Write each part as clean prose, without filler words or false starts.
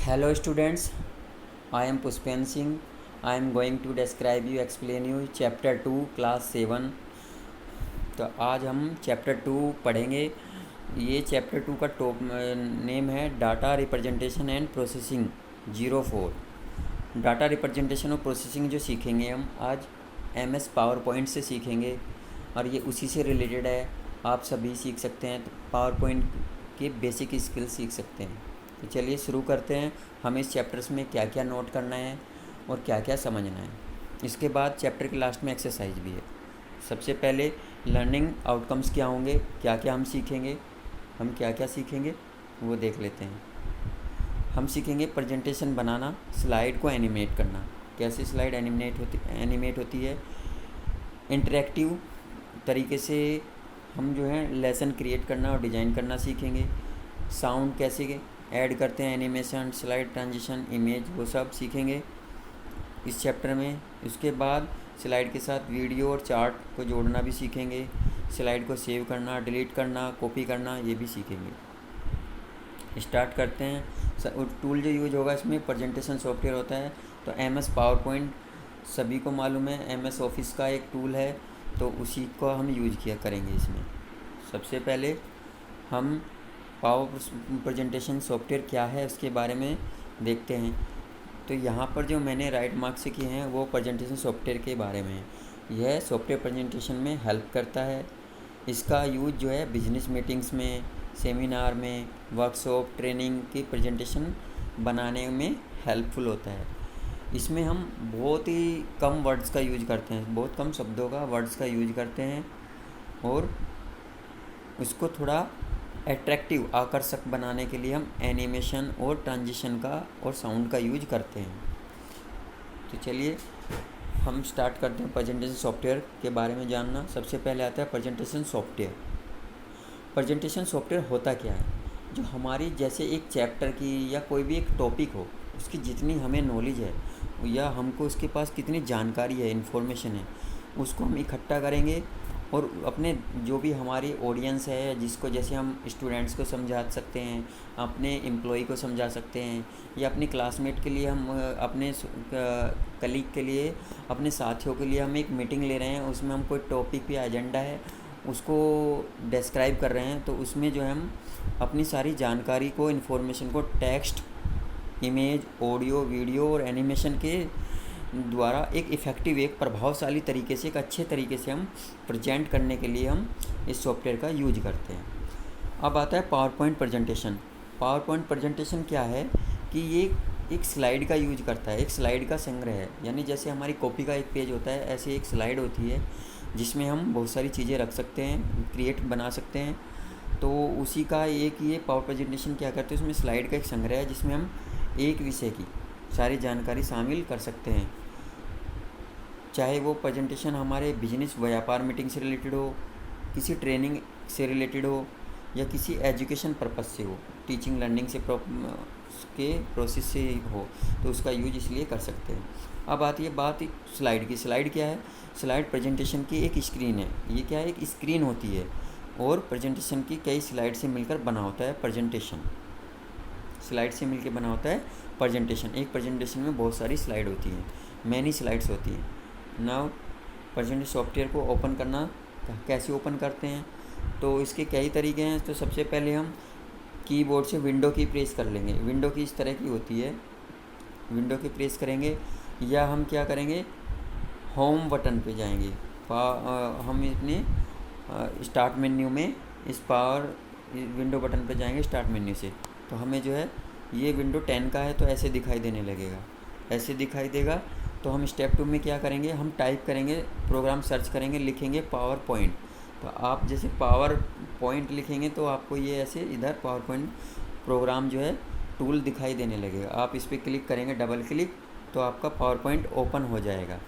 Hello students, I am Pushpen Singh. I am going to explain you chapter 2 class 7. तो आज हम chapter 2 पढ़ेंगे। ये चैप्टर 2 का टॉप नेम है data representation and processing 04। Data representation और प्रोसेसिंग जो सीखेंगे हम आज MS पावर पॉइंट से सीखेंगे और ये उसी से रिलेटेड है। आप सभी सीख सकते हैं, तो पावर पॉइंट के बेसिक स्किल सीख सकते हैं। तो चलिए शुरू करते हैं। हमें इस चैप्टर्स में क्या क्या नोट करना है और क्या क्या समझना है। इसके बाद चैप्टर के लास्ट में एक्सरसाइज भी है। सबसे पहले लर्निंग आउटकम्स क्या होंगे, क्या क्या हम सीखेंगे, हम क्या क्या सीखेंगे वो देख लेते हैं। हम सीखेंगे प्रेजेंटेशन बनाना, स्लाइड को एनिमेट करना, कैसे स्लाइड एनिमेट होती है। इंटरेक्टिव तरीके से हम जो है लेसन क्रिएट करना और डिज़ाइन करना सीखेंगे। साउंड कैसे ऐड करते हैं, एनिमेशन, स्लाइड ट्रांजिशन, इमेज, वो सब सीखेंगे इस चैप्टर में। उसके बाद स्लाइड के साथ वीडियो और चार्ट को जोड़ना भी सीखेंगे। स्लाइड को सेव करना, डिलीट करना, कॉपी करना, ये भी सीखेंगे। स्टार्ट करते हैं। टूल जो यूज होगा इसमें प्रेजेंटेशन सॉफ्टवेयर होता है, तो MS पावर पॉइंट सभी को मालूम है, MS ऑफिस का एक टूल है, तो उसी को हम यूज करेंगे इसमें। सबसे पहले हम पावर प्रेजेंटेशन सॉफ्टवेयर क्या है उसके बारे में देखते हैं। तो यहाँ पर जो मैंने राइट मार्क से किए हैं वो प्रेजेंटेशन सॉफ्टवेयर के बारे में है। यह सॉफ्टवेयर प्रेजेंटेशन में हेल्प करता है। इसका यूज जो है बिजनेस मीटिंग्स में, सेमिनार में, वर्कशॉप, ट्रेनिंग की प्रेजेंटेशन बनाने में हेल्पफुल होता है। इसमें हम बहुत ही कम वर्ड्स का यूज करते हैं, बहुत कम शब्दों का वर्ड्स का यूज करते हैं और उसको थोड़ा एट्रैक्टिव, आकर्षक बनाने के लिए हम एनिमेशन और ट्रांजिशन का और साउंड का यूज करते हैं। तो चलिए हम स्टार्ट करते हैं प्रेजेंटेशन सॉफ्टवेयर के बारे में जानना। सबसे पहले आता है प्रेजेंटेशन सॉफ्टवेयर। प्रेजेंटेशन सॉफ्टवेयर होता क्या है, जो हमारी जैसे एक चैप्टर की या कोई भी एक टॉपिक हो, उसकी जितनी हमें नॉलेज है या हमको उसके पास कितनी जानकारी है, इन्फॉर्मेशन है, उसको हम इकट्ठा करेंगे और अपने जो भी हमारी ऑडियंस है, जिसको जैसे हम स्टूडेंट्स को समझा सकते हैं, अपने एम्प्लॉय को समझा सकते हैं, या अपने क्लासमेट के लिए, हम अपने कलीग के लिए, अपने साथियों के लिए हम एक मीटिंग ले रहे हैं, उसमें हम कोई टॉपिक या एजेंडा है उसको डिस्क्राइब कर रहे हैं, तो उसमें जो है हम अपनी सारी जानकारी को, इन्फॉर्मेशन को टेक्स्ट, इमेज, ऑडियो, वीडियो और एनिमेशन के द्वारा एक इफ़ेक्टिव, एक प्रभावशाली तरीके से, एक अच्छे तरीके से हम प्रेजेंट करने के लिए हम इस सॉफ्टवेयर का यूज करते हैं। अब आता है power point presentation. Power point presentation क्या है कि ये एक स्लाइड का यूज करता है, एक स्लाइड का संग्रह है। यानी जैसे हमारी कॉपी का एक पेज होता है, ऐसे एक स्लाइड होती है जिसमें हम बहुत सारी चीज़ें रख सकते हैं, क्रिएट बना सकते हैं। तो उसी का एक ये पावर प्रेजेंटेशन क्या करते हैं, उसमें स्लाइड का एक संग्रह है जिसमें हम एक विषय की सारी जानकारी शामिल कर सकते हैं। चाहे वो प्रेजेंटेशन हमारे बिजनेस, व्यापार, मीटिंग से रिलेटेड हो, किसी ट्रेनिंग से रिलेटेड हो, या किसी एजुकेशन पर्पस से हो, टीचिंग लर्निंग से के प्रोसेस से हो, तो उसका यूज इसलिए कर सकते हैं। अब आती है बात स्लाइड की। स्लाइड क्या है? स्लाइड प्रेजेंटेशन की एक स्क्रीन है। ये क्या है? एक स्क्रीन होती है और प्रेजेंटेशन की कई स्लाइड से मिलकर बना होता है प्रेजेंटेशन। स्लाइड से मिलकर बना होता है प्रेजेंटेशन। एक प्रेजेंटेशन में बहुत सारी स्लाइड होती हैं, मैनी स्लाइड्स होती हैं। नाउ प्रेजेंटेशन सॉफ्टवेयर को ओपन करना, कैसे ओपन करते हैं, तो इसके कई तरीके हैं। तो सबसे पहले हम कीबोर्ड से विंडो की प्रेस कर लेंगे। विंडो की इस तरह की होती है, विंडो की प्रेस करेंगे, या हम क्या करेंगे, होम बटन पे जाएंगे। हम अपने स्टार्ट मेन्यू में इस विंडो बटन पे जाएंगे स्टार्ट मेन्यू से, तो हमें जो है ये विंडो 10 का है तो ऐसे दिखाई देने लगेगा, ऐसे दिखाई देगा। तो हम स्टेप 2 में क्या करेंगे, हम टाइप करेंगे, प्रोग्राम सर्च करेंगे, लिखेंगे पावर पॉइंट। तो आप जैसे पावर पॉइंट लिखेंगे तो आपको ये ऐसे इधर पावर पॉइंट प्रोग्राम जो है टूल दिखाई देने लगेगा। आप इस पर क्लिक करेंगे, डबल क्लिक, तो आपका पावर पॉइंट ओपन हो जाएगा।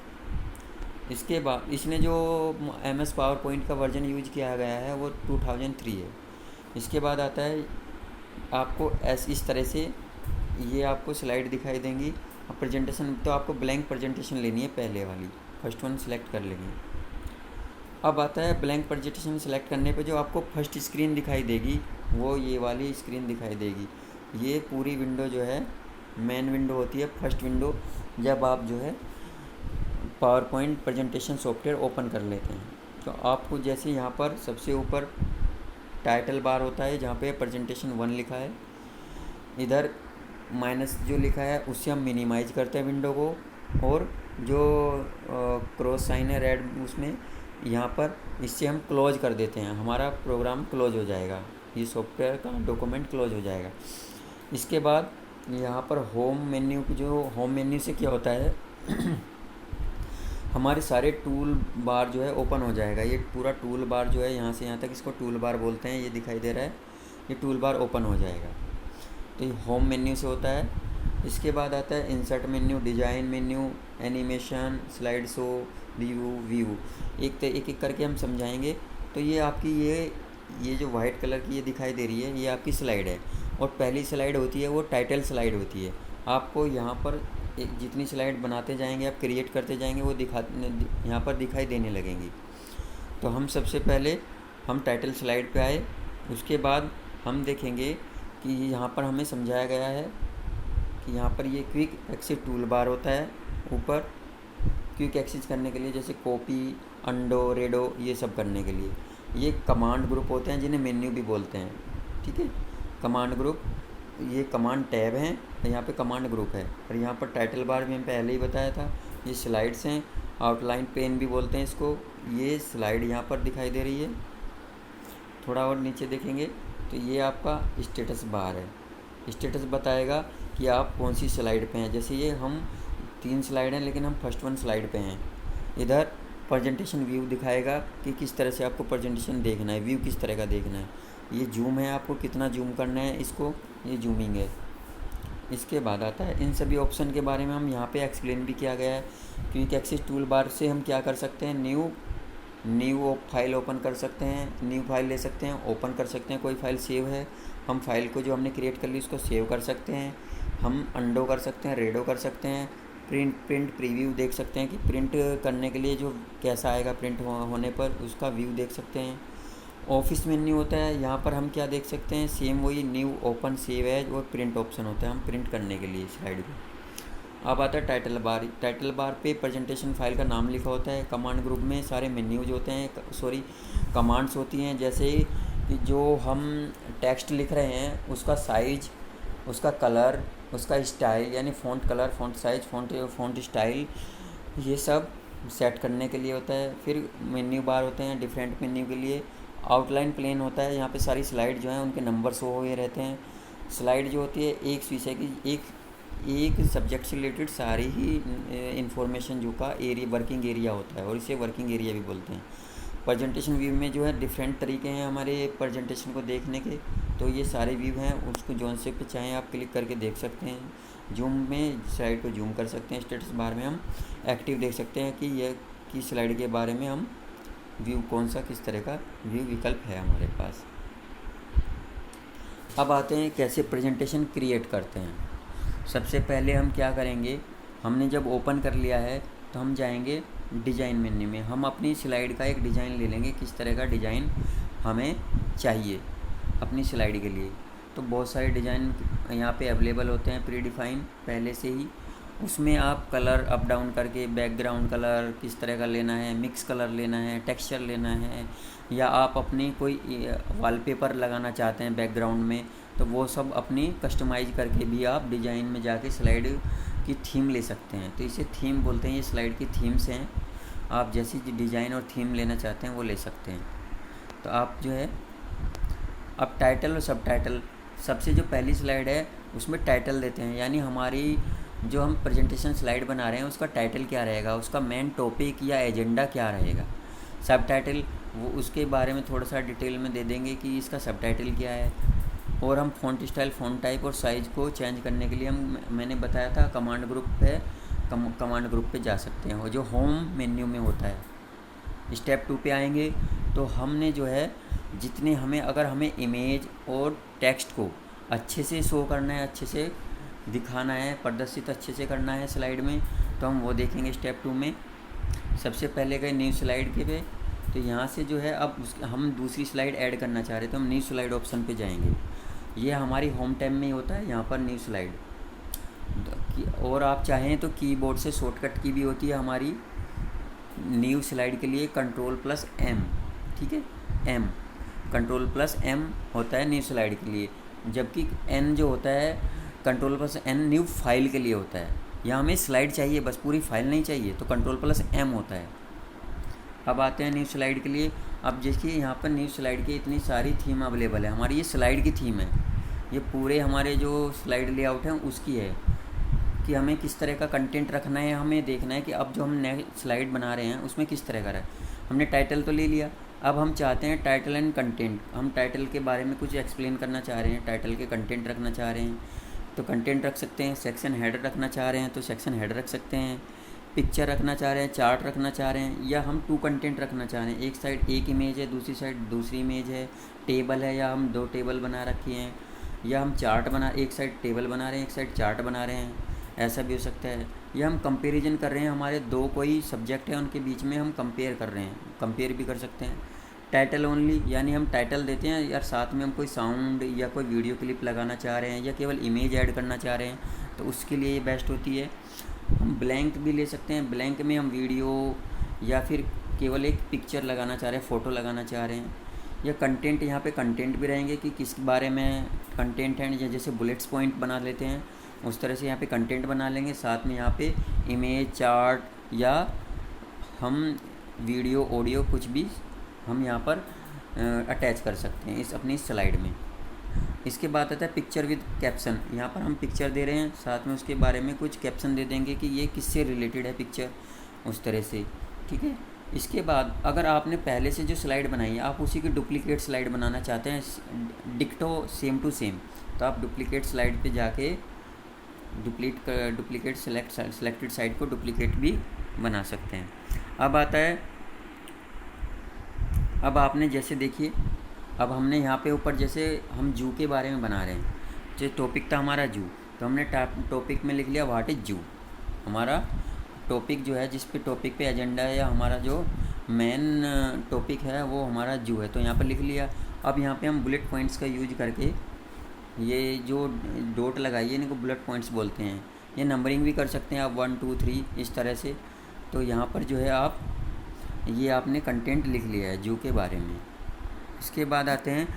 इसके बाद इसने जो MS पावर पॉइंट का वर्जन यूज किया गया है वो 2003 है। इसके बाद आता है आपको इस तरह से ये आपको स्लाइड दिखाई देंगी। अब प्रेजेंटेशन, तो आपको ब्लैंक प्रेजेंटेशन लेनी है, पहले वाली फर्स्ट वन सेलेक्ट कर लेंगे। अब आता है ब्लैंक प्रेजेंटेशन सेलेक्ट करने पे जो आपको फर्स्ट स्क्रीन दिखाई देगी वो ये वाली स्क्रीन दिखाई देगी। ये पूरी विंडो जो है मेन विंडो होती है फर्स्ट विंडो जब आप जो है power point presentation software open कर लेते हैं। तो आपको जैसे यहाँ पर सबसे ऊपर टाइटल बार होता है जहाँ पे प्रेजेंटेशन 1 लिखा है, इधर माइनस जो लिखा है उससे हम मिनिमाइज करते हैं विंडो को, और जो क्रॉस साइन है रेड उसमें यहाँ पर इससे हम क्लोज कर देते हैं, हमारा प्रोग्राम क्लोज हो जाएगा, ये सॉफ्टवेयर का डॉक्यूमेंट क्लोज हो जाएगा। इसके बाद यहाँ पर होम मेन्यू, जो होम मेन्यू से क्या होता है हमारे सारे टूल बार जो है ओपन हो जाएगा। ये पूरा टूल बार जो है यहाँ से यहाँ तक इसको टूल बार बोलते हैं, ये दिखाई दे रहा है, ये टूल बार ओपन हो जाएगा। तो ये होम मेन्यू से होता है। इसके बाद आता है insert menu, design menu, animation, slide show, view. एक एक करके हम समझाएंगे। तो ये आपकी ये जो वाइट कलर की ये दिखाई दे रही है ये आपकी स्लाइड है, और पहली स्लाइड होती है वो टाइटल स्लाइड होती है। आपको यहाँ पर एक जितनी स्लाइड बनाते जाएंगे आप क्रिएट करते जाएंगे वो यहाँ पर दिखाई देने लगेंगी। तो हम सबसे पहले हम टाइटल स्लाइड पे आए, उसके बाद हम देखेंगे कि यहाँ पर हमें समझाया गया है कि यहाँ पर ये क्विक एक्सेस टूल बार होता है ऊपर, क्विक एक्सेस करने के लिए, जैसे कॉपी, अंडो, रेडो, ये सब करने के लिए। ये कमांड ग्रुप होते हैं जिन्हें मेन्यू भी बोलते हैं, ठीक है। कमांड ग्रुप, ये कमांड टैब हैं, यहाँ पे कमांड ग्रुप है। और यहाँ पर टाइटल बार में पहले ही बताया था, ये स्लाइड्स हैं, आउटलाइन पेन भी बोलते हैं इसको। ये स्लाइड यहाँ पर दिखाई दे रही है, थोड़ा और नीचे देखेंगे तो ये आपका स्टेटस बार है। स्टेटस बताएगा कि आप कौन सी स्लाइड पे हैं। जैसे ये हम 3 स्लाइड हैं लेकिन हम फर्स्ट 1 स्लाइड पे हैं। इधर प्रेजेंटेशन व्यू दिखाएगा कि किस तरह से आपको प्रेजेंटेशन देखना है, व्यू किस तरह का देखना है। ये जूम है, आपको कितना जूम करना है इसको, ये जूमिंग है। इसके बाद आता है इन सभी ऑप्शन के बारे में हम यहाँ पे एक्सप्लेन भी किया गया है। क्विक एक्सेस टूल बार से हम क्या कर सकते हैं, न्यू फाइल ओपन कर सकते हैं, न्यू फाइल ले सकते हैं, ओपन कर सकते हैं। कोई फाइल सेव है, हम फाइल को जो हमने क्रिएट कर ली उसको सेव कर सकते हैं। हम अंडो कर सकते हैं, रेडो कर सकते हैं, प्रिंट प्रीव्यू देख सकते हैं कि प्रिंट करने के लिए जो कैसा आएगा प्रिंट होने पर उसका व्यू देख सकते हैं। ऑफिस मेन्यू होता है, यहाँ पर हम क्या देख सकते हैं, सेम वही न्यू, ओपन, सेव एज और प्रिंट ऑप्शन होता है हम प्रिंट करने के लिए स्लाइड को। अब आता है टाइटल बार। टाइटल बार पे प्रेजेंटेशन फाइल का नाम लिखा होता है। कमांड ग्रुप में सारे मेन्यूज होते हैं, कमांड्स होती हैं, जैसे कि जो हम टेक्स्ट लिख रहे हैं उसका साइज, उसका कलर, उसका स्टाइल, यानी font colour, font size, font style, ये सब सेट करने के लिए होता है। फिर मेन्यू बार होते हैं डिफरेंट मेन्यू के लिए। आउटलाइन प्लेन होता है, यहाँ पे सारी स्लाइड जो हैं उनके नंबर शो हुए रहते हैं। स्लाइड जो होती है एक विषय की, एक सब्जेक्ट से रिलेटेड सारी ही इंफॉर्मेशन जो का वर्किंग एरिया होता है, और इसे वर्किंग एरिया भी बोलते हैं। प्रेजेंटेशन व्यू में जो है डिफरेंट तरीके हैं हमारे प्रेजेंटेशन को देखने के। तो ये सारे व्यू हैं, उसको जौन से पे चाहें आप क्लिक करके देख सकते हैं। जूम में स्लाइड को जूम कर सकते हैं। स्टेटस बार में हम एक्टिव देख सकते हैं कि यह की स्लाइड के बारे में हम व्यू कौन सा, किस तरह का व्यू विकल्प है हमारे पास। अब आते हैं कैसे प्रेजेंटेशन क्रिएट करते हैं। सबसे पहले हम क्या करेंगे, हमने जब ओपन कर लिया है तो हम जाएंगे डिज़ाइन मेन्यू में। हम अपनी स्लाइड का एक डिज़ाइन ले लेंगे, किस तरह का डिज़ाइन हमें चाहिए अपनी स्लाइड के लिए। तो बहुत सारे डिज़ाइन यहाँ पे अवेलेबल होते हैं प्री डिफाइन पहले से ही। उसमें आप कलर अप डाउन करके, बैकग्राउंड कलर किस तरह का लेना है, मिक्स कलर लेना है, टेक्सचर लेना है, या आप अपनी कोई वॉलपेपर लगाना चाहते हैं बैकग्राउंड में, तो वो सब अपनी कस्टमाइज करके भी आप डिज़ाइन में जाके स्लाइड की थीम ले सकते हैं। तो इसे थीम बोलते हैं, ये स्लाइड की थीम्स हैं। आप जैसी डिज़ाइन और थीम लेना चाहते हैं वो ले सकते हैं। तो आप जो है अब टाइटल और सब टाइटल, सबसे जो पहली स्लाइड है उसमें टाइटल देते हैं, यानी हमारी जो हम प्रेजेंटेशन स्लाइड बना रहे हैं उसका टाइटल क्या रहेगा, उसका मेन टॉपिक या एजेंडा क्या रहेगा। सब टाइटल वो उसके बारे में थोड़ा सा डिटेल में दे देंगे कि इसका सब टाइटल क्या है। और हम फ़ॉन्ट स्टाइल, फ़ॉन्ट टाइप और साइज़ को चेंज करने के लिए मैंने बताया था कमांड ग्रुप पे, कमांड ग्रुप पे जा सकते हैं, वो जो होम मेन्यू में होता है। स्टेप 2 पे आएंगे तो हमने जो है जितने अगर हमें इमेज और टेक्स्ट को अच्छे से शो करना है, अच्छे से दिखाना है, प्रदर्शित अच्छे से करना है स्लाइड में, तो हम वो देखेंगे स्टेप 2 में। सबसे पहले गए न्यू स्लाइड के पे, तो यहाँ से जो है अब हम दूसरी स्लाइड ऐड करना चाह रहे हैं तो हम न्यू स्लाइड ऑप्शन पे जाएंगे। ये हमारी होम टैब में ही होता है, यहाँ पर न्यू स्लाइड। और आप चाहें तो कीबोर्ड से शॉर्टकट की भी होती है हमारी न्यू स्लाइड के लिए, Ctrl+M, ठीक है, M, Ctrl+M होता है न्यू स्लाइड के लिए, जबकि N जो होता है Ctrl+N न्यू फाइल के लिए होता है। यहाँ हमें स्लाइड चाहिए बस, पूरी फाइल नहीं चाहिए, तो Ctrl+M होता है। अब आते हैं न्यू स्लाइड के लिए। अब देखिए यहाँ पर न्यू स्लाइड की इतनी सारी थीम अवेलेबल है। हमारी ये स्लाइड की थीम है, ये पूरे हमारे जो स्लाइड लेआउट हैं उसकी है कि हमें किस तरह का कंटेंट रखना है। हमें देखना है कि अब जो हम नए स्लाइड बना रहे हैं उसमें किस तरह का रहा है। हमने टाइटल तो ले लिया, अब हम चाहते हैं टाइटल एंड कंटेंट। हम टाइटल के बारे में कुछ एक्सप्लेन करना चाह रहे हैं, टाइटल के कंटेंट रखना चाह रहे हैं तो कंटेंट रख सकते हैं। सेक्शन हेडर रखना चाह रहे हैं तो सेक्शन हेडर रख सकते हैं। पिक्चर रखना चाह रहे हैं, चार्ट रखना चाह रहे हैं, या हम 2 कंटेंट रखना चाह रहे हैं, एक साइड एक इमेज है, दूसरी साइड दूसरी इमेज है, टेबल है या हम 2 टेबल बना रखी हैं, या हम चार्ट बना, एक साइड टेबल बना रहे हैं, एक साइड चार्ट बना रहे हैं, ऐसा भी हो सकता है। या हम कंपैरिजन कर रहे हैं, हमारे 2 कोई सब्जेक्ट है उनके बीच में हम कंपेयर कर रहे हैं, कंपेयर भी कर सकते हैं। टाइटल ओनली, यानी हम टाइटल देते हैं यार, साथ में हम कोई साउंड या कोई वीडियो क्लिप लगाना चाह रहे हैं या केवल इमेज ऐड करना चाह रहे हैं तो उसके लिए ये बेस्ट होती है। हम ब्लैंक भी ले सकते हैं, ब्लैंक में हम वीडियो या फिर केवल एक पिक्चर लगाना चाह रहे हैं, फ़ोटो लगाना चाह रहे हैं। या कंटेंट, यहाँ पे कंटेंट भी रहेंगे कि किस बारे में कंटेंट है, या जैसे बुलेट्स पॉइंट बना लेते हैं उस तरह से यहाँ पे कंटेंट बना लेंगे। साथ में यहाँ पे इमेज, चार्ट या हम वीडियो, ऑडियो कुछ भी हम यहाँ पर अटैच कर सकते हैं इस अपनी स्लाइड में। इसके बाद आता है पिक्चर विद कैप्शन। यहाँ पर हम पिक्चर दे रहे हैं, साथ में उसके बारे में कुछ कैप्शन दे देंगे कि ये किससे रिलेटेड है पिक्चर, उस तरह से, ठीक है। इसके बाद अगर आपने पहले से जो स्लाइड बनाई है आप उसी की डुप्लीकेट स्लाइड बनाना चाहते हैं, डिक्टो सेम टू सेम, तो आप डुप्लीकेट स्लाइड पे जाके डुप्लीकेट सेलेक्टेड साइड को डुप्लीकेट भी बना सकते हैं। अब आता है, अब आपने जैसे देखिए, अब हमने यहाँ पे ऊपर जैसे हम जू के बारे में बना रहे हैं, जो टॉपिक था हमारा जू, तो हमने टॉपिक में लिख लिया व्हाट इज़ जू। हमारा टॉपिक जो है, जिस पे टॉपिक पे एजेंडा है या हमारा जो मेन टॉपिक है वो हमारा जू है, तो यहाँ पर लिख लिया। अब यहाँ पे हम बुलेट पॉइंट्स का यूज करके, ये जो डॉट लगाइए इनको बुलेट पॉइंट्स बोलते हैं। ये नंबरिंग भी कर सकते हैं आप 1 2 3 इस तरह से। तो यहाँ पर जो है आप, ये आपने कंटेंट लिख लिया है जू के बारे में। इसके बाद आते हैं,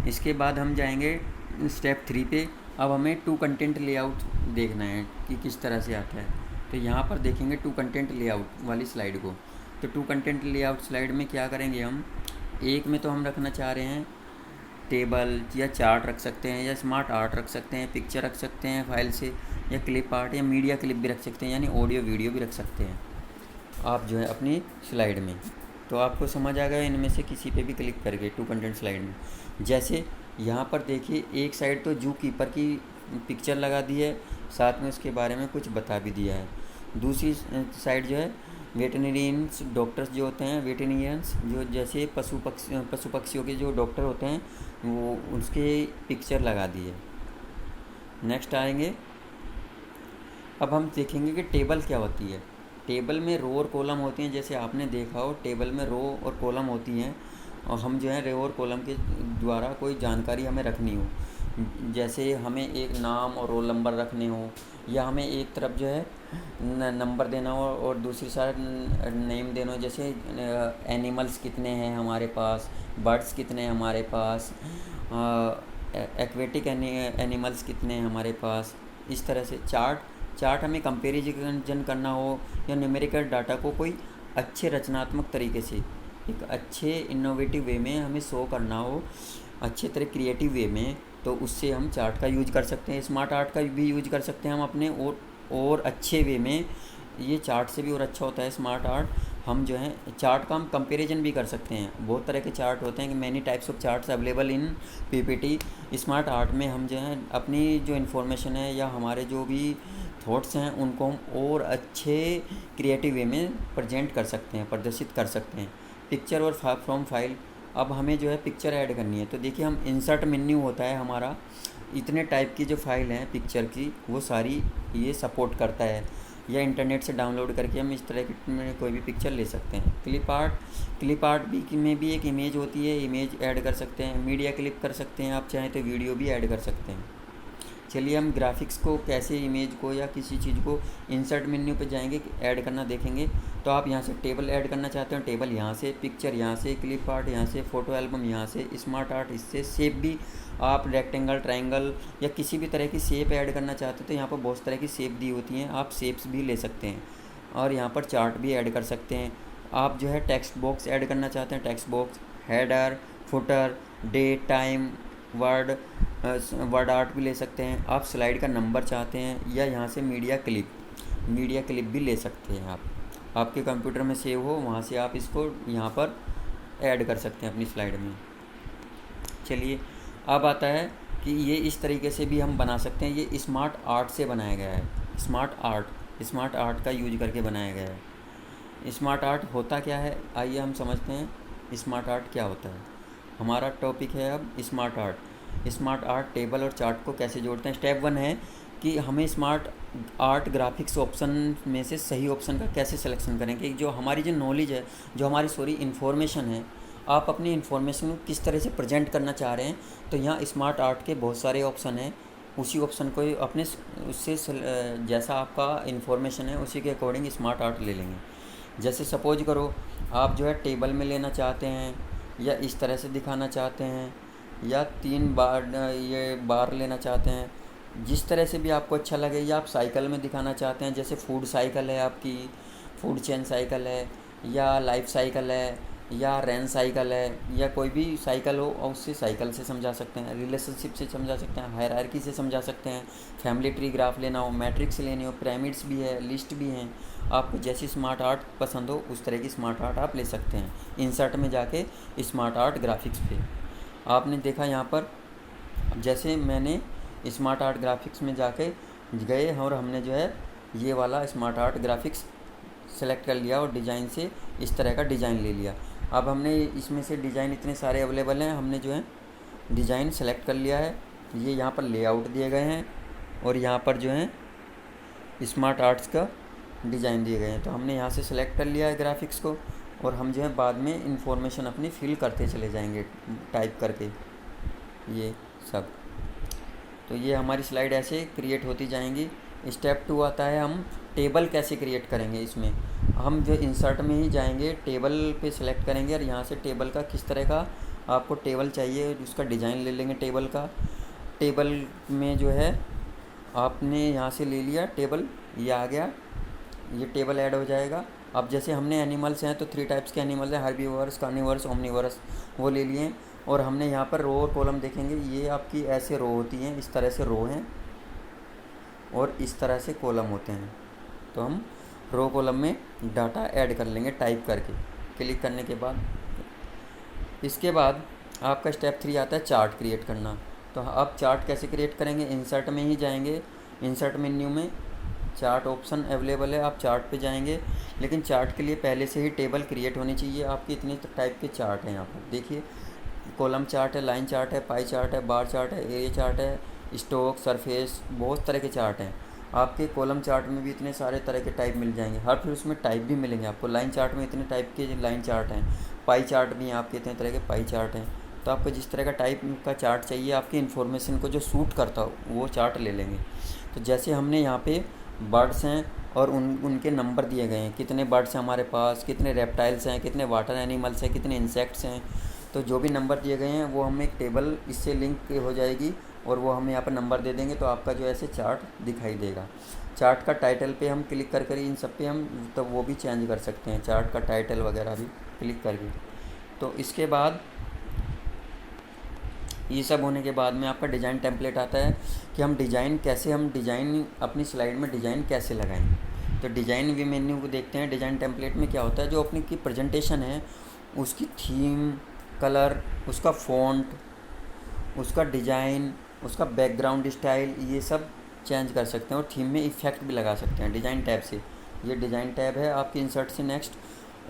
इसके बाद हम जाएंगे स्टेप 3 पे। अब हमें 2 कंटेंट लेआउट देखना है कि किस तरह से आता है। तो यहाँ पर देखेंगे 2 कंटेंट लेआउट वाली स्लाइड को। तो 2 कंटेंट लेआउट स्लाइड में क्या करेंगे हम, एक में तो हम रखना चाह रहे हैं टेबल या चार्ट रख सकते हैं, या स्मार्ट आर्ट रख सकते हैं, पिक्चर रख सकते हैं फाइल से, या क्लिप आर्ट या मीडिया क्लिप भी रख सकते हैं, यानी ऑडियो वीडियो भी रख सकते हैं आप जो है अपनी स्लाइड में। तो आपको समझ आ गया इनमें से किसी पे भी क्लिक करके 2 कंटेंट स्लाइड में। जैसे यहाँ पर देखिए, एक साइड तो जू कीपर की पिक्चर लगा दी है, साथ में उसके बारे में कुछ बता भी दिया है। दूसरी साइड जो है वेटरनरियंस, डॉक्टर्स जो होते हैं, वेटरनरियंस जो जैसे पशु पक्षियों के जो डॉक्टर होते हैं वो, उसके पिक्चर लगा दी है। नेक्स्ट आएंगे, अब हम देखेंगे कि टेबल क्या होती है। टेबल में रो और कॉलम होती हैं, जैसे आपने देखा हो टेबल में रो और कॉलम होती हैं, और हम जो है रो और कॉलम के द्वारा कोई जानकारी हमें रखनी हो, जैसे हमें एक नाम और रोल नंबर रखने हो, या हमें एक तरफ जो है नंबर देना हो और दूसरी साइड नेम देना हो, जैसे एनिमल्स कितने हैं हमारे पास, बर्ड्स कितने हैं हमारे पास, एक्वेटिक एनिमल्स कितने हैं हमारे पास। इस तरह से चार्ट हमें कंपेरिजन करना हो, या न्यूमेरिकल डाटा को कोई अच्छे रचनात्मक तरीके से, एक अच्छे इनोवेटिव वे में हमें शो करना हो, अच्छे तरह क्रिएटिव वे में, तो उससे हम चार्ट का यूज कर सकते हैं। स्मार्ट आर्ट का भी यूज कर सकते हैं हम अपने और अच्छे वे में। ये चार्ट से भी और अच्छा होता है स्मार्ट आर्ट। हम जो है चार्ट का हम कंपैरिजन भी कर सकते हैं। बहुत तरह के चार्ट होते हैं कि many types of charts available in PPT. Smart art में हम जो है अपनी जो इन्फॉर्मेशन है या हमारे जो भी थॉट्स हैं उनको हम और अच्छे क्रिएटिव वे में प्रेजेंट कर सकते हैं, प्रदर्शित कर सकते हैं। पिक्चर और फ्रॉम फाइल, अब हमें जो है पिक्चर ऐड करनी है, तो देखिए हम इंसर्ट मेन्यू होता है हमारा, इतने टाइप की जो फाइल हैं पिक्चर की वो सारी ये सपोर्ट करता है, या इंटरनेट से डाउनलोड करके हम इस तरह की में कोई भी पिक्चर ले सकते हैं। क्लिप आर्ट भी में भी एक इमेज होती है, इमेज ऐड कर सकते हैं। मीडिया क्लिप कर सकते हैं, आप चाहें तो वीडियो भी ऐड कर सकते हैं। चलिए हम ग्राफिक्स को कैसे, इमेज को या किसी चीज़ को इंसर्ट मेन्यू पे जाएंगे, ऐड करना देखेंगे। तो आप यहाँ से टेबल ऐड करना चाहते हो, टेबल यहाँ से, पिक्चर यहाँ से, क्लिप आर्ट यहाँ से, फ़ोटो एल्बम यहाँ से, स्मार्ट आर्ट इससे, शेप भी आप रेक्टेंगल, ट्रायंगल या किसी भी तरह की शेप ऐड करना चाहते हो तो यहाँ पर बहुत तरह की शेप दी होती हैं, आप शेप्स भी ले सकते हैं। और यहाँ पर चार्ट भी ऐड कर सकते हैं। आप जो है टेक्स्ट बॉक्स ऐड करना चाहते हैं, text box, header, footer, date, time, word art भी ले सकते हैं। आप स्लाइड का नंबर चाहते हैं या यहाँ से मीडिया क्लिप भी ले सकते हैं। आप आपके कंप्यूटर में सेव हो, वहाँ से आप इसको यहाँ पर ऐड कर सकते हैं अपनी स्लाइड में। चलिए अब आता है कि ये इस तरीके से भी हम बना सकते हैं। ये स्मार्ट आर्ट से बनाया गया है, स्मार्ट आर्ट का यूज करके बनाया गया है। स्मार्ट आर्ट होता क्या है, आइए हम समझते हैं स्मार्ट आर्ट क्या होता है। हमारा टॉपिक है अब स्मार्ट आर्ट टेबल और चार्ट को कैसे जोड़ते हैं। स्टेप 1 है कि हमें स्मार्ट आर्ट ग्राफिक्स ऑप्शन में से सही ऑप्शन का कैसे सिलेक्शन करें कि जो हमारी जो नॉलेज है, जो हमारी इन्फॉर्मेशन है, आप अपनी इन्फॉर्मेशन को किस तरह से प्रेजेंट करना चाह रहे हैं। तो यहाँ स्मार्ट आर्ट के बहुत सारे ऑप्शन हैं, उसी ऑप्शन को अपने उससे जैसा आपका इन्फॉर्मेशन है उसी के अकॉर्डिंग स्मार्ट आर्ट ले लेंगे। जैसे सपोज करो आप जो है टेबल में लेना चाहते हैं या इस तरह से दिखाना चाहते हैं या 3 बार ये बार लेना चाहते हैं, जिस तरह से भी आपको अच्छा लगे। या आप साइकिल में दिखाना चाहते हैं, जैसे फूड साइकिल है, आपकी फूड चेन साइकिल है या लाइफ साइकिल है या रेन साइकिल है या कोई भी साइकिल हो, और उससे साइकिल से समझा सकते हैं, रिलेशनशिप से समझा सकते हैं, हायरार्की से समझा सकते हैं। फैमिली ट्री ग्राफ लेना हो, मैट्रिक्स लेनी हो, पिरामिड्स भी है, लिस्ट भी हैं। आपको जैसी स्मार्ट आर्ट पसंद हो उस तरह की स्मार्ट आर्ट आप ले सकते हैं। इंसर्ट में जाके स्मार्ट आर्ट ग्राफिक्स पे आपने देखा यहाँ पर, जैसे मैंने स्मार्ट आर्ट ग्राफिक्स में जाके गए और हमने जो है ये वाला स्मार्ट आर्ट ग्राफिक्स सेलेक्ट कर लिया और डिज़ाइन से इस तरह का डिज़ाइन ले लिया। अब हमने इसमें से डिज़ाइन इतने सारे अवेलेबल हैं, हमने जो है डिज़ाइन सेलेक्ट कर लिया है। ये यहाँ पर लेआउट दिए गए हैं और यहाँ पर जो है स्मार्ट आर्ट्स का डिज़ाइन दिए गए हैं। तो हमने यहाँ से सेलेक्ट कर लिया है ग्राफिक्स को और हम जो है बाद में इंफॉर्मेशन अपनी फिल करते चले जाएंगे टाइप करके ये सब। तो ये हमारी स्लाइड ऐसे क्रिएट होती जाएंगी। स्टेप 2 आता है हम टेबल कैसे क्रिएट करेंगे। इसमें हम जो इंसर्ट में ही जाएंगे, टेबल पे सेलेक्ट करेंगे और यहाँ से टेबल का किस तरह का आपको टेबल चाहिए उसका डिज़ाइन ले लेंगे। टेबल में जो है आपने यहाँ से ले लिया टेबल, ये आ गया, ये टेबल ऐड हो जाएगा। अब जैसे हमने एनिमल्स हैं तो 3 टाइप्स के एनिमल्स हैं, हर्बीवोरस, कार्निवोरस, ओमनीवोरस, वो ले लिए। और हमने यहाँ पर रो और कॉलम देखेंगे, ये आपकी ऐसे रो होती हैं, इस तरह से रो हैं और इस तरह से कॉलम होते हैं। तो हम रो कॉलम में डाटा ऐड कर लेंगे टाइप करके, क्लिक करने के बाद। इसके बाद आपका स्टेप 3 आता है चार्ट क्रिएट करना। तो आप चार्ट कैसे क्रिएट करेंगे, इंसर्ट में ही जाएंगे, इंसर्ट मेन्यू में चार्ट ऑप्शन अवेलेबल है, आप चार्ट पे जाएंगे। लेकिन चार्ट के लिए पहले से ही टेबल क्रिएट होनी चाहिए। आपके इतने टाइप के चार्ट हैं यहाँ पर देखिए, कॉलम चार्ट है, लाइन चार्ट है, पाई चार्ट है, बार चार्ट है, एरिया चार्ट है, स्टॉक, सरफेस, बहुत तरह के चार्ट हैं। आपके कॉलम चार्ट में भी इतने सारे तरह के टाइप मिल जाएंगे, हर फिर उसमें टाइप भी मिलेंगे आपको। लाइन चार्ट में इतने टाइप के लाइन चार्ट हैं, पाई चार्ट भी हैं आपके इतने तरह के पाई चार्ट हैं। तो आपको जिस तरह का टाइप का चार्ट चाहिए, आपकी इन्फॉर्मेशन को जो सूट करता हो वो चार्ट ले लेंगे। तो जैसे हमने यहाँ पे बर्ड्स हैं और उनके नंबर दिए गए हैं, कितने बर्ड्स हैं हमारे पास, कितने रेप्टाइल्स हैं, कितने वाटर एनिमल्स हैं, कितने इंसेक्ट्स हैं। तो जो भी नंबर दिए गए हैं वो हमें एक टेबल इससे लिंक हो जाएगी और वो हम यहाँ पर नंबर दे देंगे। तो आपका जो ऐसे चार्ट दिखाई देगा। चार्ट का टाइटल पे हम क्लिक कर इन सब पे हम तो वो भी चेंज कर सकते हैं, चार्ट का टाइटल वगैरह भी क्लिक करके। तो इसके बाद ये सब होने के बाद में आपका डिज़ाइन टेम्पलेट आता है कि हम डिज़ाइन अपनी स्लाइड में डिज़ाइन कैसे लगाएं। तो डिज़ाइन भी मेन्यू को देखते हैं। डिज़ाइन टेम्पलेट में क्या होता है, जो अपनी की प्रेजेंटेशन है उसकी थीम, कलर, उसका फ़ॉन्ट, उसका डिज़ाइन, उसका बैकग्राउंड स्टाइल, ये सब चेंज कर सकते हैं और थीम में इफ़ेक्ट भी लगा सकते हैं डिज़ाइन टैब से। ये डिज़ाइन टैब है आपकी इंसर्ट से नेक्स्ट,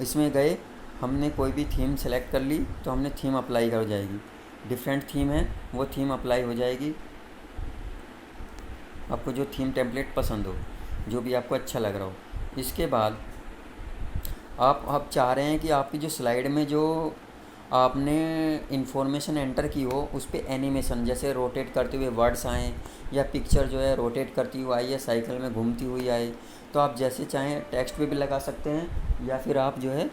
इसमें गए, हमने कोई भी थीम सेलेक्ट कर ली तो हमने थीम अप्लाई कर जाएगी। डिफरेंट थीम है वो थीम अप्लाई हो जाएगी। आपको जो थीम टेम्पलेट पसंद हो, जो भी आपको अच्छा लग रहा हो। इसके बाद आप चाह रहे हैं कि आपकी जो स्लाइड में जो आपने इन्फॉर्मेशन एंटर की हो उस पर एनिमेशन जैसे रोटेट करते हुए वर्ड्स आएँ या पिक्चर जो है रोटेट करती हुई आई या साइकिल में घूमती हुई आए, तो आप जैसे चाहें टेक्स्ट पे भी लगा सकते हैं या फिर आप जो है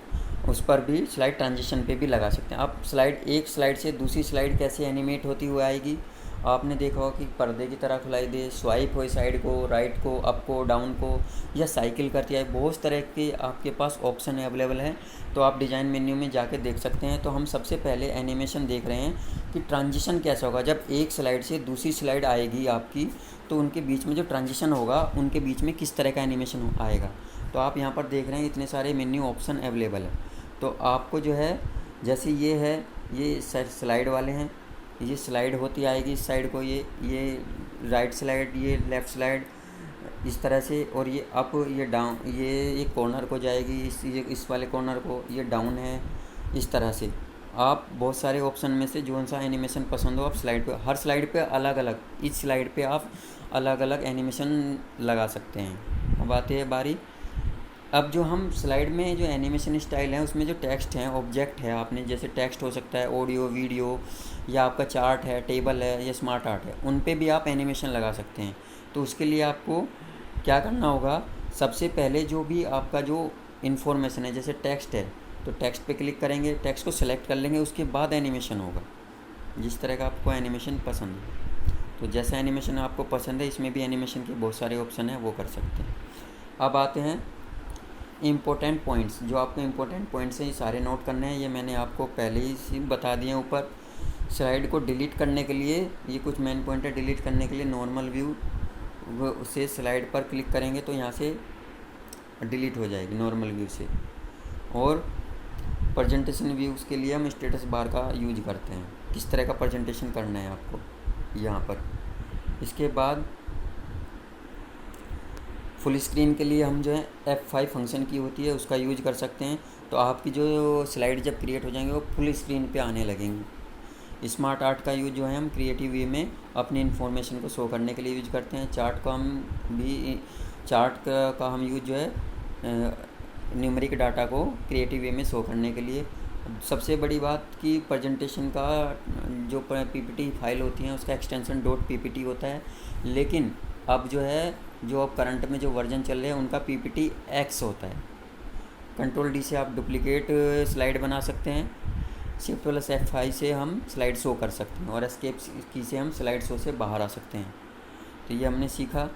उस पर भी स्लाइड ट्रांजिशन पे भी लगा सकते हैं। आप एक स्लाइड से दूसरी स्लाइड कैसे एनिमेट होती हुई आएगी, आपने देखा होगा कि पर्दे की तरह खुलाई दे, स्वाइप हो साइड को, राइट को, अप को, डाउन को, या साइकिल करती है। बहुत तरह के आपके पास ऑप्शन अवेलेबल हैं, तो आप डिज़ाइन मेन्यू में जाके देख सकते हैं। तो हम सबसे पहले एनिमेशन देख रहे हैं कि ट्रांजिशन कैसा होगा जब एक स्लाइड से दूसरी स्लाइड आएगी आपकी, तो उनके बीच में जो ट्रांजिशन होगा उनके बीच में किस तरह का एनिमेशन आएगा। तो आप यहाँ पर देख रहे हैं इतने सारे मेन्यू ऑप्शन अवेलेबल है। तो आपको जो है जैसे ये है, ये स्लाइड वाले हैं, ये स्लाइड होती आएगी इस साइड को, ये राइट स्लाइड, ये लेफ़्ट स्लाइड, इस तरह से, और ये अप, ये डाउन, ये कॉर्नर को जाएगी, इस वाले कॉर्नर को, ये डाउन है। इस तरह से आप बहुत सारे ऑप्शन में से जो सा एनिमेशन पसंद हो आप स्लाइड पे, हर स्लाइड पे अलग अलग, इस स्लाइड पे आप अलग अलग एनिमेशन लगा सकते हैं। अब आते हैं बारी, अब जो हम स्लाइड में जो एनिमेशन स्टाइल है उसमें जो टेक्स्ट हैं, ऑब्जेक्ट है, आपने जैसे टेक्स्ट हो सकता है, ऑडियो, वीडियो, या आपका चार्ट है, टेबल है, या स्मार्ट आर्ट है, उन पे भी आप एनिमेशन लगा सकते हैं। तो उसके लिए आपको क्या करना होगा, सबसे पहले जो भी आपका जो इन्फॉर्मेशन है जैसे टेक्स्ट है, तो टेक्स्ट पे क्लिक करेंगे, टेक्स्ट को सिलेक्ट कर लेंगे, उसके बाद एनिमेशन होगा जिस तरह का आपको एनिमेशन पसंद है। तो जैसा एनिमेशन आपको पसंद है इसमें भी एनिमेशन के बहुत सारे ऑप्शन हैं, वो कर सकते हैं। अब आते हैं इम्पोर्टेंट पॉइंट्स, जो आपको इम्पोर्टेंट पॉइंट्स हैं ये सारे नोट करने हैं, ये मैंने आपको पहले ही बता दिए ऊपर। स्लाइड को डिलीट करने के लिए ये कुछ मेन पॉइंट है, डिलीट करने के लिए नॉर्मल व्यू से स्लाइड पर क्लिक करेंगे तो यहाँ से डिलीट हो जाएगी नॉर्मल व्यू से। और प्रेजेंटेशन व्यूज़ के लिए हम स्टेटस बार का यूज करते हैं, किस तरह का प्रेजेंटेशन करना है आपको यहाँ पर। इसके बाद फुल स्क्रीन के लिए हम जो है F5 फंक्शन की होती है उसका यूज कर सकते हैं, तो आपकी जो स्लाइड जब क्रिएट हो जाएंगे वो फुल स्क्रीन पे आने लगेंगे। स्मार्ट आर्ट का यूज जो है हम क्रिएटिव वे में अपनी इन्फॉर्मेशन को शो करने के लिए यूज करते हैं। चार्ट का हम यूज जो है न्यूमेरिक डाटा को क्रिएटिव वे में शो करने के लिए। सबसे बड़ी बात कि प्रेजेंटेशन का जो PPT फाइल होती है उसका एक्सटेंशन .ppt होता है, लेकिन अब जो है जो अब करंट में जो वर्जन चल रहे हैं उनका PPT X होता है। Ctrl+D से आप डुप्लीकेट स्लाइड बना सकते हैं, Shift+F5 से हम स्लाइड शो कर सकते हैं, और एस्केप की से हम स्लाइड शो से बाहर आ सकते हैं। तो ये हमने सीखा।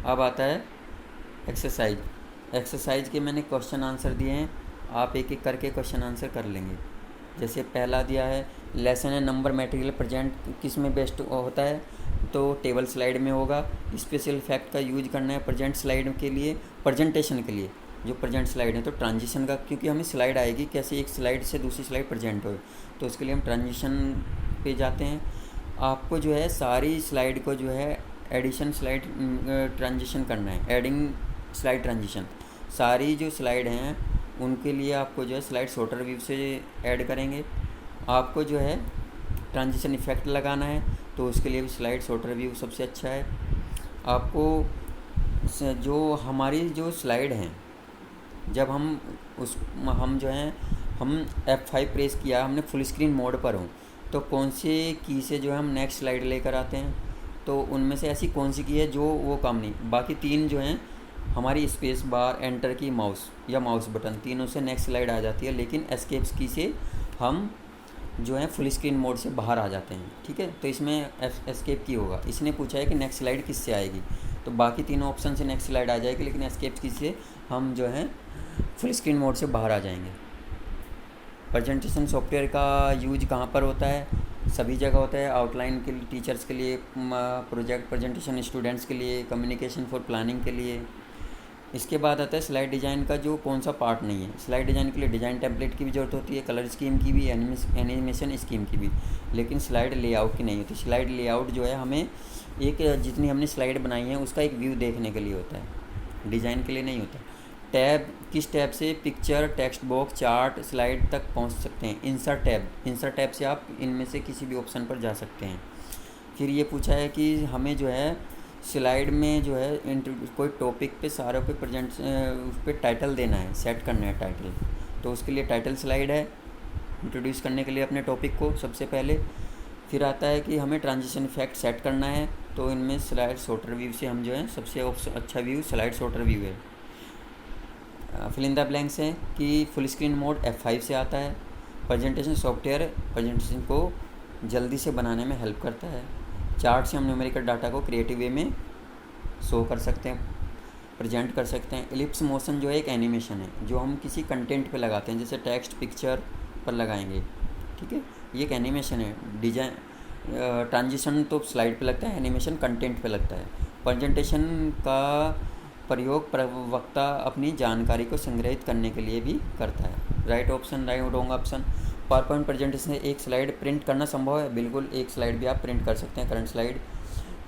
अब आता है एक्सरसाइज के मैंने क्वेश्चन आंसर दिए हैं, आप एक एक करके क्वेश्चन आंसर कर लेंगे। जैसे पहला दिया है lesson and number material present किस में बेस्ट होता है, तो टेबल स्लाइड में होगा। स्पेशल इफेक्ट का यूज करना है प्रेजेंट स्लाइड के लिए, प्रेजेंटेशन के लिए जो प्रेजेंट स्लाइड है, तो ट्रांजिशन का, क्योंकि हमें स्लाइड आएगी कैसे एक स्लाइड से दूसरी स्लाइड प्रेजेंट हो, तो उसके लिए हम ट्रांजिशन पे जाते हैं। आपको जो है सारी स्लाइड को जो है एडिशन स्लाइड ट्रांजिशन करना है, एडिंग स्लाइड ट्रांजिशन। सारी जो स्लाइड हैं उनके लिए आपको जो है स्लाइड सॉर्टर व्यू से ऐड करेंगे। आपको जो है ट्रांजिशन इफेक्ट लगाना है, तो उसके लिए भी स्लाइड सॉर्टर व्यू सबसे अच्छा है। आपको जो हमारी जो स्लाइड हैं, जब हम जो हैं हम F5 प्रेस किया, हमने फुल स्क्रीन मोड पर हूँ, तो कौन से की से जो है हम नेक्स्ट स्लाइड लेकर आते हैं, तो उनमें से ऐसी कौन सी की है जो वो काम नहीं, बाकी तीन जो हैं हमारी स्पेस बार, एंटर की, माउस या माउस बटन, तीनों से नेक्स्ट स्लाइड आ जाती है, लेकिन एस्केप्स की से हम जो है फुल स्क्रीन मोड से बाहर आ जाते हैं। ठीक है, तो इसमें एस्केप की होगा। इसने पूछा है कि नेक्स्ट स्लाइड किससे आएगी, तो बाकी तीनों ऑप्शन से नेक्स्ट स्लाइड आ जाएगी, लेकिन एस्केप की से हम जो है फुल स्क्रीन मोड से बाहर आ जाएंगे। प्रेजेंटेशन सॉफ्टवेयर का यूज कहाँ पर होता है, सभी जगह होता है। आउटलाइन के लिए, टीचर्स के लिए, प्रोजेक्ट प्रेजेंटेशन स्टूडेंट्स के लिए, कम्युनिकेशन फॉर प्लानिंग के लिए। इसके बाद आता है स्लाइड डिज़ाइन का जो कौन सा पार्ट नहीं है। स्लाइड डिज़ाइन के लिए डिज़ाइन टेम्पलेट की भी ज़रूरत होती है, कलर स्कीम की भी, एनिमेशन स्कीम की भी, लेकिन स्लाइड लेआउट की नहीं होती। स्लाइड लेआउट जो है हमें एक जितनी हमने स्लाइड बनाई है उसका एक व्यू देखने के लिए होता है, डिज़ाइन के लिए नहीं होता। टैब, किस टैब से picture, text box, chart, slide तक पहुंच सकते हैं। इंसर्ट टैब से आप इनमें से किसी भी ऑप्शन पर जा सकते हैं। फिर ये पूछा है कि हमें जो है स्लाइड में जो है कोई टॉपिक पे सारों पे प्रेजेंट उस पर टाइटल देना है, सेट करना है टाइटल, तो उसके लिए टाइटल स्लाइड है। इंट्रोड्यूस करने के लिए अपने टॉपिक को सबसे पहले। फिर आता है कि हमें ट्रांजिशन इफेक्ट सेट करना है, तो इनमें स्लाइड सॉर्टर व्यू से हम जो है सबसे अच्छा व्यू स्लाइड सॉर्टर व्यू है। फिल इन द ब्लैंक्स है कि फुल स्क्रीन मोड F5 से आता है। प्रेजेंटेशन सॉफ्टवेयर प्रेजेंटेशन को जल्दी से बनाने में हेल्प करता है। चार्ट से हम न्यूमेरिकल डाटा को क्रिएटिव वे में शो कर सकते हैं, प्रेजेंट कर सकते हैं। एलिप्स मोशन जो है एक एनिमेशन है जो हम किसी कंटेंट पे लगाते हैं, जैसे टेक्स्ट पिक्चर पर लगाएंगे, ठीक है, ये एक एनिमेशन है। डिजाइन ट्रांजिशन तो स्लाइड पे लगता है, एनिमेशन कंटेंट पे लगता है। प्रेजेंटेशन का प्रयोग प्रवक्ता अपनी जानकारी को संग्रहित करने के लिए भी करता है। Right option, right wrong option. Power point presentation से एक स्लाइड प्रिंट करना संभव है, बिल्कुल एक स्लाइड भी आप प्रिंट कर सकते हैं, करंट स्लाइड।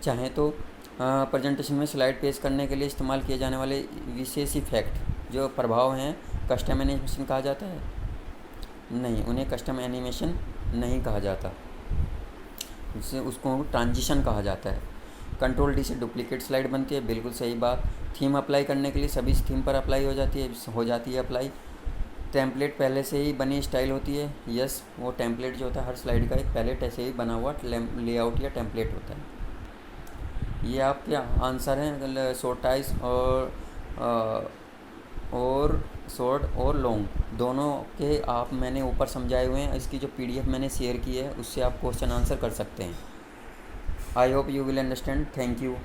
चाहें तो प्रेजेंटेशन में स्लाइड पेश करने के लिए इस्तेमाल किए जाने वाले विशेष इफेक्ट जो प्रभाव हैं कस्टम एनिमेशन कहा जाता है? नहीं, उन्हें कस्टम एनिमेशन नहीं कहा जाता, उसको ट्रांजिशन कहा जाता है। कंट्रोल डी से डुप्लीकेट स्लाइड बनती है, बिल्कुल सही बात। थीम अप्लाई करने के लिए सभी थीम पर अप्लाई हो जाती है अप्लाई। टेम्पलेट पहले से ही बनी स्टाइल होती है, यस, वो टेम्पलेट जो होता है हर स्लाइड का एक पहले ऐसे ही बना हुआ लेआउट या टेम्पलेट होता है। ये आपके आंसर हैं शॉर्टाइज और शॉर्ट और लॉन्ग दोनों के आप मैंने ऊपर समझाए हुए हैं। इसकी जो PDF मैंने शेयर की है उससे आप क्वेश्चन आंसर कर सकते हैं। I hope you will understand. Thank you.